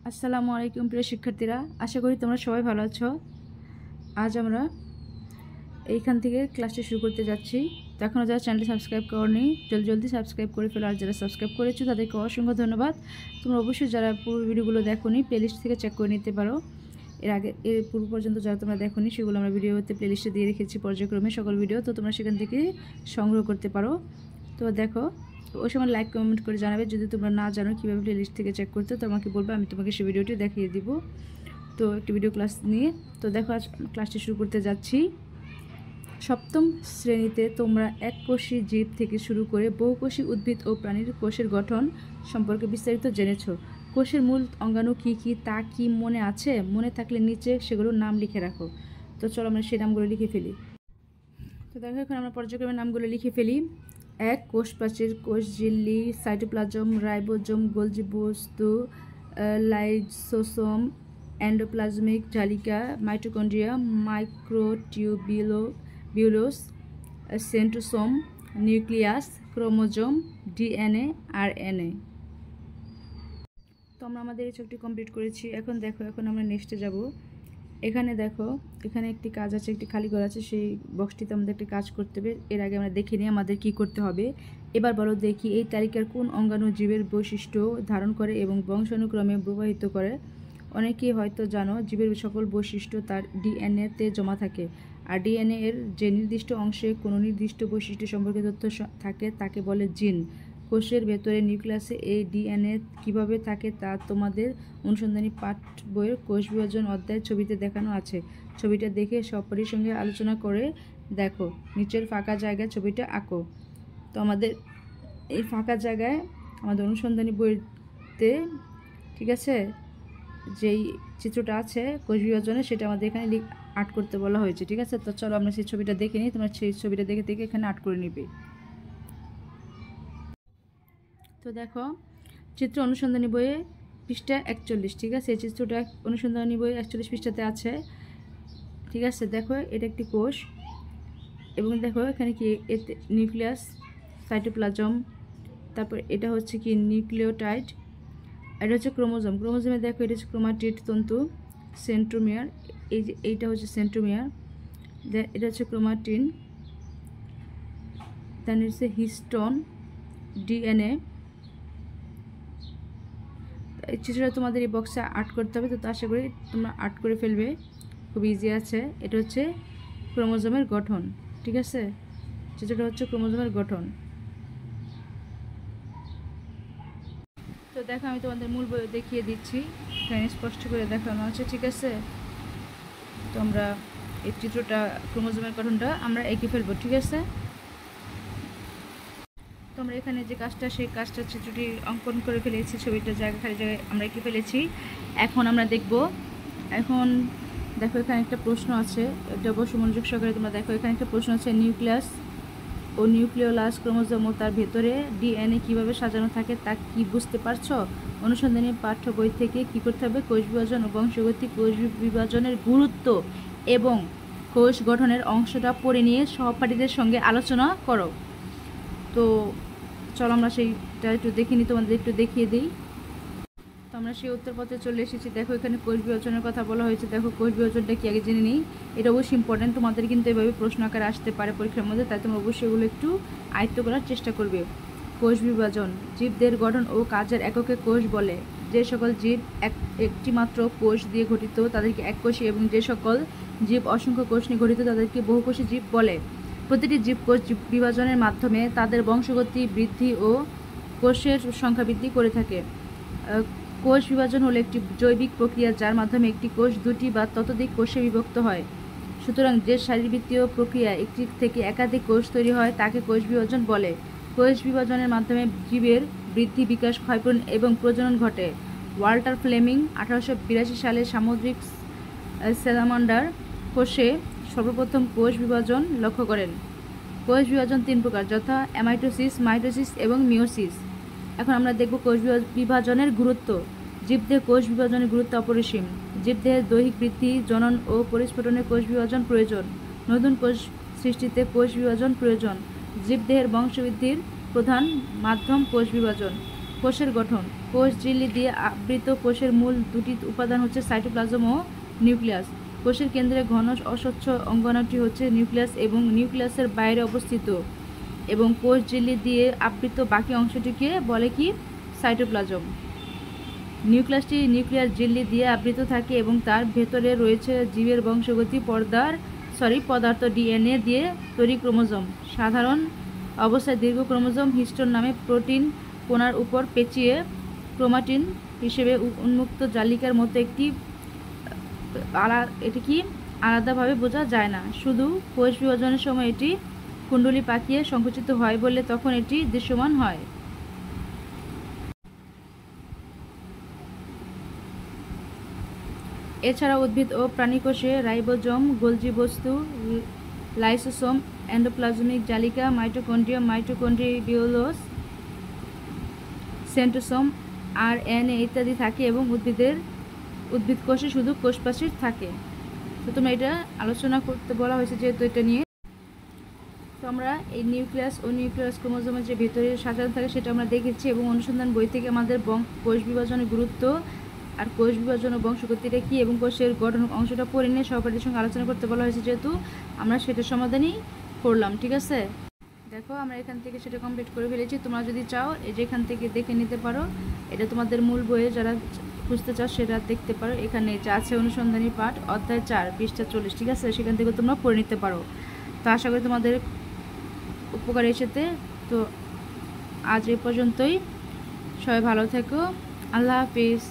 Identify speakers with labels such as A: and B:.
A: আসসালামু আলাইকুম প্রিয় শিক্ষার্থীরা, আশা করি তোমরা সবাই ভালো আছো। আজ আমরা এইখান থেকে ক্লাসটি শুরু করতে যাচ্ছি। তো এখনও যারা চ্যানেলটি সাবস্ক্রাইব করনি জলদি সাবস্ক্রাইব করে ফেলো, আর যারা সাবস্ক্রাইব করেছো তাদেরকে অসংখ্য ধন্যবাদ। তোমরা অবশ্যই যারা পুরো ভিডিওগুলো দেখোনি প্লেলিস্ট থেকে চেক করে নিতে পারো। এর পূর্ব পর্যন্ত যারা তোমরা দেখোনি সেগুলো আমরা ভিডিওতে প্লেলিস্টে দিয়ে রেখেছি পর্যায়ক্রমে সকল ভিডিও, তো তোমরা সেখান থেকে সংগ্রহ করতে পারো। তো দেখো, ওই সময় লাইক কমেন্ট করে জানাবে যদি তোমরা না জানো কীভাবে প্লেলিস্ট থেকে চেক করতে, তো আমাকে বলবে, আমি তোমাকে সেই ভিডিওটি দেখিয়ে দিব। তো একটি ভিডিও ক্লাস নিয়ে তো দেখো আজ ক্লাসটি শুরু করতে যাচ্ছি। সপ্তম শ্রেণীতে তোমরা এককোষী জীব থেকে শুরু করে বহুকোষী উদ্ভিদ ও প্রাণীর কোষের গঠন সম্পর্কে বিস্তারিত জেনেছো। কোষের মূল অঙ্গাণু কী কী তা কি মনে আছে? মনে থাকলে নিচে সেগুলোর নাম লিখে রাখো। তো চলো আমরা সেই নামগুলো লিখে ফেলি। তো দেখো এখন আমরা পর্যায়ক্রমে নামগুলো লিখে ফেলি। 1. কোষ প্রাচীর, কোষ ঝিল্লি, সাইটোপ্লাজম, রাইবোজোম, গোলজি বস্তু, লাইসোসোম, এন্ডোপ্লাজমিক জালিকা, mitochondria, microtubules, centrosome, nucleus, chromosome, DNA, RNA. তো আমরা আমাদের এই ছকটি কমপ্লিট করেছি। এখন দেখো, এখন আমরা নেক্সটে যাব। এখানে দেখো, এখানে একটি কাজ আছে, একটি খালি ঘর আছে, সেই বক্সটিতে আমাদের একটি কাজ করতে হবে। এর আগে আমরা দেখে নিই আমাদের কি করতে হবে। এবার বলো দেখি, এই তালিকার কোন অঙ্গাণু জীবের বৈশিষ্ট্য ধারণ করে এবং বংশানুক্রমে প্রবাহিত করে? অনেকেই হয়তো জানো, জীবের সকল বৈশিষ্ট্য তার ডিএনএতে জমা থাকে, আর ডিএনএ এর যে নির্দিষ্ট অংশে কোনো নির্দিষ্ট বৈশিষ্ট্য সম্পর্কে তথ্য থাকে তাকে বলে জিন। কোষের ভেতরে নিউক্লিয়াসে এই ডিএনএ কীভাবে থাকে তা তোমাদের অনুসন্ধানী পাঠ বইয়ের কোষ বিভাজন অধ্যায়ের ছবিতে দেখানো আছে। ছবিটা দেখে সপরির সঙ্গে আলোচনা করে দেখো। নিচের ফাঁকা জায়গায় ছবিটা আঁকো। তো আমাদের এই ফাঁকা জায়গায় আমাদের অনুসন্ধানী বইতে, ঠিক আছে, যেই চিত্রটা আছে কোষ বিভাজনে সেটা আমাদের এখানে আর্ট করতে বলা হয়েছে, ঠিক আছে। তো চলো আমরা সেই ছবিটা দেখে নিই। তোমরা সেই ছবিটা দেখে দেখে এখানে আর্ট করে নিবে। তো দেখো, চিত্র অনুসন্ধানী বইয়ে পৃষ্ঠা 41, ঠিক আছে। এই চিত্রটা অনুসন্ধানী বই 41 পৃষ্ঠাতে আছে, ঠিক আছে। দেখো, এটা একটি কোষ, এবং দেখো এখানে কি এতে নিউক্লিয়াস, সাইটোপ্লাজম, তারপর এটা হচ্ছে কি নিউক্লিওটাইড, এটা হচ্ছে ক্রোমোজোম। ক্রোমোজোমে দেখো এটা হচ্ছে ক্রোমাটিড তন্তু, সেন্ট্রোমিয়ার, এই যে এইটা হচ্ছে সেন্ট্রোমিয়ার, এটা হচ্ছে ক্রোমাটিন, দেন হচ্ছে হিস্টোন, ডিএনএ। এই চিত্রটা তোমাদের এই বক্সে আর্ট করতে হবে, তো আশা করি তোমরা আর্ট করে ফেলবে, খুব ইজি আছে। এটা হচ্ছে ক্রোমোজোমের গঠন, ঠিক আছে। চিত্রটা হচ্ছে ক্রোমোজোমের গঠন। তো দেখো, আমি তোমাদের মূল বই দেখিয়ে দিচ্ছি, এখানে স্পষ্ট করে দেখানো আছে, ঠিক আছে। তো আমরা এই চিত্রটা ক্রোমোজোমের গঠনটা আমরা এঁকে ফেলবো, ঠিক আছে। তো আমরা এখানে যে কাজটা, সেই কাজটা চিত্রটি অঙ্কন করে ফেলেছি, ছবিটা খালি জায়গায় আমরা এঁকে ফেলেছি। এখন আমরা দেখব, এখন দেখো এখানে একটা প্রশ্ন আছে, এটা অবশ্য মনোযোগ সহকারে তোমরা দেখো। এখানে একটা প্রশ্ন আছে, নিউক্লিয়াস ও নিউক্লিওলাস ক্রোমোজোম ও তার ভেতরে ডিএনএ কীভাবে সাজানো থাকে তা কি বুঝতে পারছো? অনুসন্ধানী পাঠ্য বই থেকে কি করতে হবে? কোষ বিভাজন ও বংশগতি, কোষ বিভাজনের গুরুত্ব এবং কোষ গঠনের অংশটা পড়ে নিয়ে সহপাঠীদের সঙ্গে আলোচনা করো। তো চলো আমরা সেইটা একটু দেখে নিই, তোমাদের একটু দেখিয়ে দিই। তো আমরা সেই উত্তরপত্রে চলে এসেছি। দেখো এখানে কোষ বিভাজনের কথা বলা হয়েছে। দেখো কোষ বিভাজনটা কি আগে জেনে নিই, এটা অবশ্যই ইম্পর্টেন্ট, তোমাদের কিন্তু এভাবে প্রশ্ন আকারে আসতে পারে পরীক্ষার মধ্যে, তাই তোমরা অবশ্যই এগুলো একটু আয়ত্ত করার চেষ্টা করবে। কোষ বিভাজন, জীবদের গঠন ও কাজের এককে কোষ বলে। যে সকল জীব একটি মাত্র কোষ দিয়ে গঠিত তাদেরকে এককোষী, এবং যে সকল জীব অসংখ্য কোষ নিয়ে গঠিত তাদেরকে বহুকোষী জীব বলে। প্রতিটি জীব কোষ বিভাজনের মাধ্যমে তাদের বংশগতি বৃদ্ধি ও কোষের সংখ্যা বৃদ্ধি করে থাকে। কোষ বিভাজন হলো একটি জৈবিক প্রক্রিয়া যার মাধ্যমে একটি কোষ দুটি বা ততোধিক কোষে বিভক্ত হয়। সুতরাং যে শারীরবৃত্তীয় প্রক্রিয়া একটি থেকে একাধিক কোষ তৈরি হয় তাকে কোষ বিভাজন বলে। কোষ বিভাজনের মাধ্যমে জীবের বৃদ্ধি, বিকাশ, ক্ষয়পূরণ এবং প্রজনন ঘটে। ওয়াল্টার ফ্লেমিং 1882 সালে সামুদ্রিক স্যালামান্ডার কোষে সর্বপ্রথম কোষ বিভাজন লক্ষ্য করেন। কোষ বিভাজন 3 প্রকার, যথা অ্যামাইটোসিস, মাইটোসিস এবং মিওসিস। এখন আমরা দেখব কোষ বিভাজনের গুরুত্ব। জীবদেহে কোষ বিভাজনের গুরুত্ব অপরিসীম। জীবদেহের দৈহিক বৃদ্ধি, জনন ও পরিস্ফুটনে কোষ বিভাজন প্রয়োজন। নতুন কোষ সৃষ্টিতে কোষ বিভাজন প্রয়োজন। জীবদেহের বংশবৃদ্ধির প্রধান মাধ্যম কোষ বিভাজন। কোষের গঠন, কোষ ঝিল্লি দিয়ে আবৃত কোষের মূল দুটি উপাদান হচ্ছে সাইটোপ্লাজম ও নিউক্লিয়াস। কোষের কেন্দ্রে ঘন অস্বচ্ছ অঙ্গনাটি হচ্ছে নিউক্লিয়াস এবং নিউক্লিয়াসের বাইরে অবস্থিত, এবং কোষ ঝিল্লি দিয়ে আবৃত বাকি অংশটিকে বলে কি? সাইটোপ্লাজম। নিউক্লিয়াসটি নিউক্লিয়ার ঝিল্লি দিয়ে আবৃত থাকে এবং তার ভেতরে রয়েছে জীবের বংশগতি পদার্থ ডিএনএ দিয়ে তৈরি ক্রোমোজোম। সাধারণ অবস্থায় দীর্ঘ ক্রোমোজোম হিস্টোন নামে প্রোটিন কোণার উপর পেঁচিয়ে ক্রোমাটিন হিসেবে উন্মুক্ত জালিকার মতো এটি কি আলাদাভাবে বোঝা যায় না। শুধু কোষ বিভাজনের সময় এটি কুণ্ডলী পাকিয়ে সংকুচিত হয় বলে তখন এটি দৃশ্যমান হয়। এছাড়া উদ্ভিদ ও প্রাণী কোষে রাইবোজোম, গোলজি বস্তু, লাইসোসোম, এন্ডোপ্লাজমিক জালিকা, মাইটোকন্ড্রিয়া, মাইটোকন্ড্রিবিউলোস, সেন্ট্রোসোম, আরএনএ ইত্যাদি থাকে এবং উদ্ভিদ কোষে শুধু কোষপ্রাচীর থাকে। তো তোমরা এটা আলোচনা করতে বলা হয়েছে যেহেতু এটা নিয়ে। তো আমরা এই নিউক্লিয়াস ও নিউক্লিয়াস ক্রোমোজোমের যে ভেতরে সাজানো থাকে সেটা আমরা দেখেছি, এবং অনুসন্ধান বই থেকে আমাদের কোষ বিভাজনের গুরুত্ব আর কোষ বিভাজন ও বংশগতিটা কী এবং কোষের গঠন অংশটা পড়ে নিয়ে সহপাঠীদের সঙ্গে আলোচনা করতে বলা হয়েছে, যেহেতু আমরা সেটা সমাধানই করলাম। ঠিক আছে, দেখো আমরা এখান থেকে সেটা কমপ্লিট করে ফেলেছি। তোমরা যদি চাও এই যে এখান থেকে দেখে নিতে পারো, এটা তোমাদের মূল বইয়ে যারা খুঁজতে চাও সেটা দেখতে পারো। এখানে যা আছে অনুসন্ধানী পাঠ অধ্যায় 4 পৃষ্ঠা 40, ঠিক আছে, সেখান থেকে তোমরা পড়ে নিতে পারো। তো আশা করি তোমাদের উপকার এসেছে। তো আজ এ পর্যন্তই, সবাই ভালো থেকো, আল্লাহ হাফিজ।